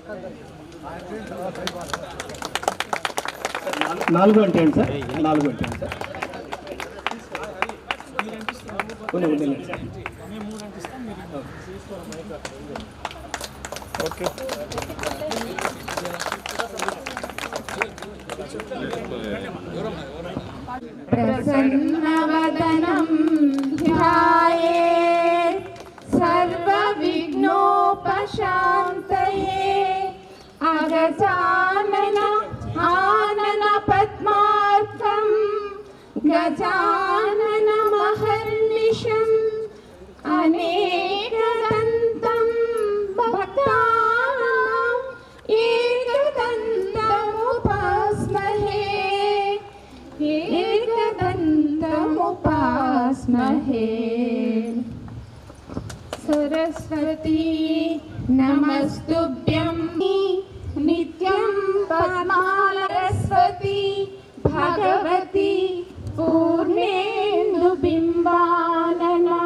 4 అంటే ఏంటి సార్? 4 అంటే ఏంటి సార్? ఓకే. ప్రసన్నవదనం ధ్యాయేత్ సర్వవిఘ్నోపశాంతయే అగజానన ఆనన పద్మార్కం గజానన మహర్నిశం అనేకదంతం భక్తానాం ఏకదంతముపాస్మహే एकदन्तमुपास्महे सरस्वती नमस्तुभ्यं नित्यं पद्मालरस्वती भगवती पूर्णेन्दुबिम्बानना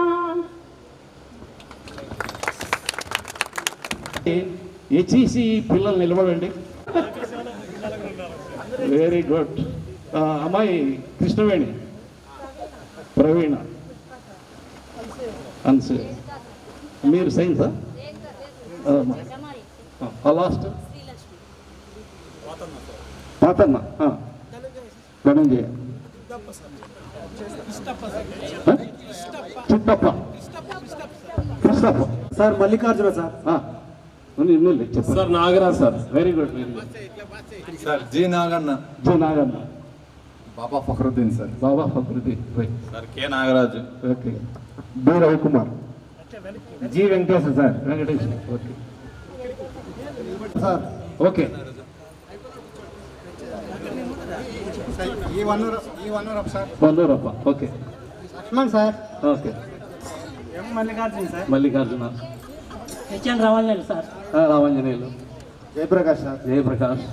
హెచ్ఈసి పిల్లలు నిలబడండి. Very good. అమ్మాయి కృష్ణవేణి, ప్రవీణ, అన్సు. మీరు సైన్సా? Last Pathanna, Dhananjaya, Chittappa, Krishnappa sir, Mallikarjuna sir, sir Nagaraj sir. Very good, very good sir. G Naganna, G Naganna. Baba Fakruddin sir. Baba Fakruddin sir. K Nagaraju. Okay. B Ravikumar, G Venkateswara sir. Venkatesh. Okay sir. Okay. E Vannurappa sir. Vannurappa. Okay. Lakshman sir. Okay. M Mallikarjuna sir. Mallikarjuna. HN Ravanjaneyulu sir. Ravanjaneyulu. Jayaprakash sir. Jayaprakash.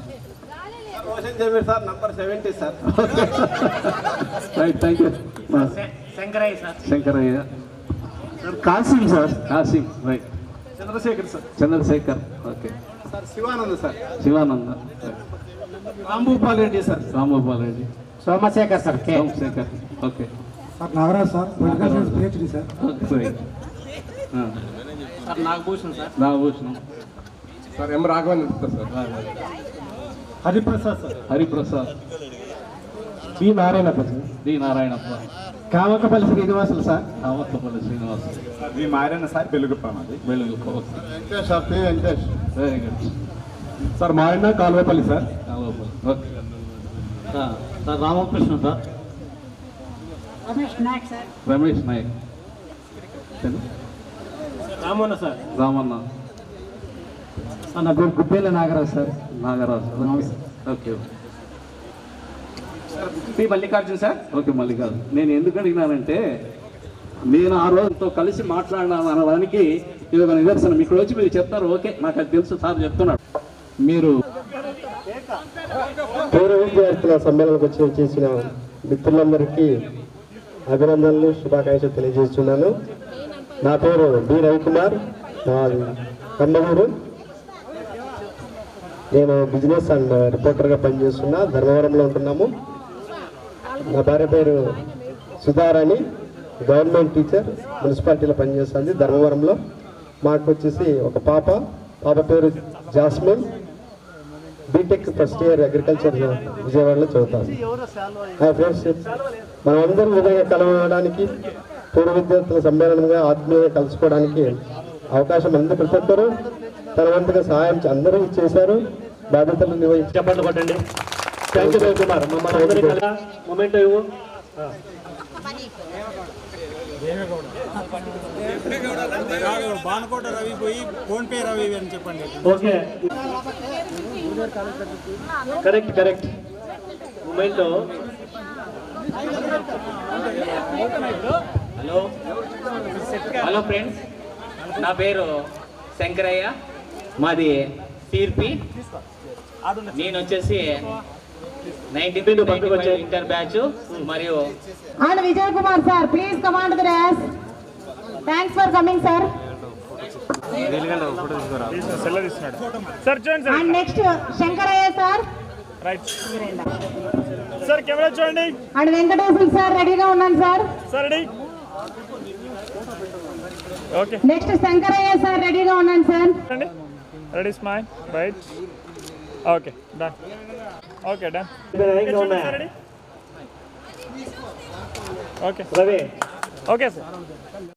Roshan Zameer sir, number 70 sir. Right, thank you. Shankaraiah sir. Shankaraiah. Kasim sir. Kasim. Right. Chandrashekar sir. Chandrashekar. Okay. Sir Shivanand sir. Shivananda. Rambhupal Reddy sir. Rambhupal Reddy. Somashekar sir. Somashekar. Okay. Sir Nagaraj sir. Political science PhD sir. Right. Sir Nagabhushan sir. Nagabhushanam. Sir. M Raghavendra sir. Hariprasad sir. Hariprasad. B Narayanappa sir. D Narayanappa. Kamakapalli Srinivasulu sir. Kamattapalli Srinivas. B Mayanna sir. Belugoppa మాది. Velugoppa. Okay. Venkatesh sir. P Venkatesh. Very good sir. Mayanna Kaluvapalli sir. Kamapalli. Okay. Sir Ramakrishna sir. Ramesh Nayak sir. Ramesh Nayak. Ramanna sir. Ramanna. నా పేరు Gubbela Nagaraj sir. Nagaraju. Okay. P Mallikarjuna sir. Okay. Mallikarjuna. నేను ఎందుకు అడిగినానంటే, నేను ఆ రోజుతో కలిసి మాట్లాడినాను అనడానికి ఇది ఒక నిదర్శనం. ఇక్కడ వచ్చి మీరు చెప్తారు, ఓకే నాకు అది తెలుసు సార్ చెప్తున్నాడు. మీరు పూర్వ విద్యార్థుల సమ్మేళనకు చేసిన మిత్రులందరికీ అభినందనలు, శుభాకాంక్షలు తెలియజేస్తున్నాను. నా పేరు బి రవికుమార్, కమ్మగూరు. నేను బిజినెస్ అండ్ రిపోర్టర్గా పనిచేస్తున్నా. ధర్మవరంలో ఉంటున్నాము. నా భార్య పేరు సుధారాణి, గవర్నమెంట్ టీచర్, మున్సిపాలిటీలో పనిచేస్తుంది ధర్మవరంలో. మాకు వచ్చేసి ఒక పాప పేరు Jasmine, BTech first year agriculture విజయవాడలో చదువుతాను. ఫ్రెండ్స్, మనమందరం విధంగా కలవడానికి, పూర్వ విద్యార్థుల సమ్మేళనంగా ఆత్మీయంగా కలుసుకోవడానికి అవకాశం అందరూ ప్రతి ఒక్కరు తన వంతుగా సహాయం అందరూ చేశారు. బాధ్యతలు నిర్వహించి చెప్పండి కొట్టండి. Thank you Ravikumar. మమ్మల్ని అందరికీ మొమెంట్ ఇవ్వు. బాన్కోట రవి పోయి ఫోన్ పే రవి అని చెప్పండి. Okay. Correct. Moment. Hello friends, నా పేరు శంకరయ్య, మాది తీర్పి. నేను వచ్చేసి 1995 ఇంటర్ బ్యాచ్. మరియు And Vijay Kumar sir, please come on to the desk. Thanks for coming sir. సెల్ల తీస్తున్నాడు సార్ చూడండి sir and next Shankaraiah sir right sir camera చూడండి అండ్ వెంకటేశ్వర సార్ రెడీగా ఉన్నాను sir. Sir ready okay next Shankaraiah sir రెడీగా ఉన్నాను sir. అండి ready smile right okay done okay done ready okay Ravi okay sir